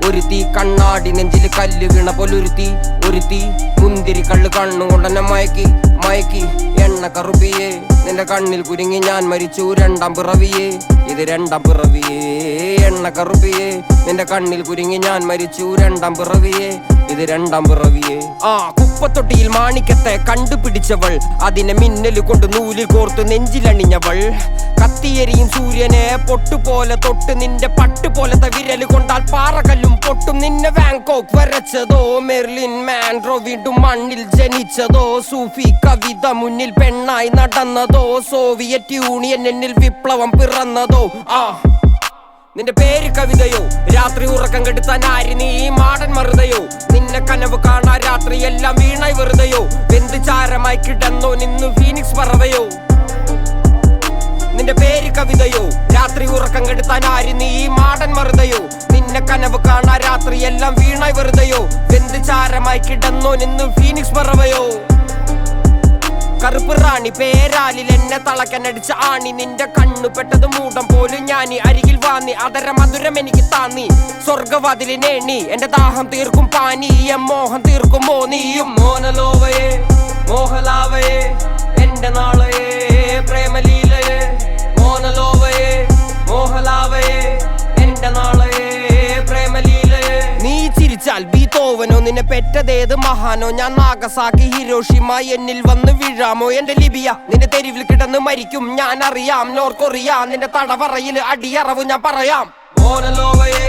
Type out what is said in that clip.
ഒരുത്തി കണ്ണാടി നെഞ്ചില് കല്ല് വീണ പോലൊരുത്തി ഒരുത്തി മുന്തിരി കള്ള് കണ്ണുകൊണ്ടെന്നെ മയക്കി എണ്ണ കറുപ്പിയേ നിന്റെ കണ്ണിൽ കുരുങ്ങി ഞാൻ മരിച്ചു രണ്ടാം പിറവിയേ ഇത് രണ്ടാം പിറവിയേ എണ്ണ കറുപ്പിയേ നിന്റെ കണ്ണിൽ കുരുങ്ങി ഞാൻ മരിച്ചു രണ്ടാം പിറവിയേ ഇത് രണ്ടാം പിറവിയേ കുപ്പത്തൊട്ടിയിൽ മാണിക്കത്തെ കണ്ടുപിടിച്ചവൾ അതിനെ മിന്നല് കൊണ്ട് നൂലിൽ കോർത്ത് നെഞ്ചിലണിഞ്ഞവൾ കത്തിയെരിയും സൂര്യനെ പൊട്ടുപോലെ തൊട്ട് നിന്റെ പട്ടുപോലത്തെ വിരല് കൊണ്ടാൽ പാറകല്ലും പൊട്ടും നിന്നെ വാങ്കോക്ക് വരച്ചതോ മെർലിൻ മാൻഡ്രോ വീണ്ടും മണ്ണിൽ ജനിച്ചതോ സൂഫി കവിത മുന്നിൽ പെണ്ണായി നടന്നതോ സോവിയറ്റ് യൂണിയൻ എന്നിൽ വിപ്ലവം പിറന്നതോ നിന്റെ പേര് കവിതയോ രാത്രി ഉറക്കം കെടുത്താൻ ആര് നീ മാടൻ മറുതയോ നിന്നെ കനവ് കാണാ രാത്രി എല്ലാം വീണായി വെറുതെയോ വെന്ത് ചാരമായി കിടന്നോ നിന്ന് ഫീനിക്സ് പറവയോ നിന്റെ പേര് കവിതയോ രാത്രി ഉറക്കം കെടുത്താൻ ആര് നീ മാടൻ മറുതയോ നിന്നെ കനവ് കാണാ രാത്രി എല്ലാം വീണായി വെറുതെയോ വെന്ത് ചാരമായി കിടന്നോ നിന്ന് ഫീനിക്സ് പറവയോ കറുപ്പ് റാണി പേരാലിൽ എന്നെ തളക്കനടിച്ച ആണി നിന്റെ കണ്ണു പെട്ടത് മൂടം പോലും ഞാനി അരികിൽ വാന്നി അതര മധുരം എനിക്ക് താന്നി സ്വർഗവാതിലിനേണി എന്റെ ദാഹം തീർക്കും പാനീയം മോഹം തീർക്കുമോ നീയും മോനലോവയെ മോഹലാവയെ എന്റെ നാളയെ പ്രേമലീലയെ മോനലോവയെ മോഹലാവയെ എന്റെ നാളയെ പ്രേമലീലയെ നീ ചിരിച്ചാൽ ബീതോവനോ നിന്നെ പെറ്റതേത് മഹാനോ ഞാൻ നാഗസാക്കി ഹിരോഷിമ എന്നിൽ വന്ന് വീഴാമോ എന്റെ ലിബിയ നിന്റെ തെരുവിൽ കിടന്ന് മരിക്കും ഞാൻ അറിയാം നോർക്കൊറിയ നിന്റെ തടവറയിൽ അടിയറവ് ഞാൻ പറയാം മോനലോവയെ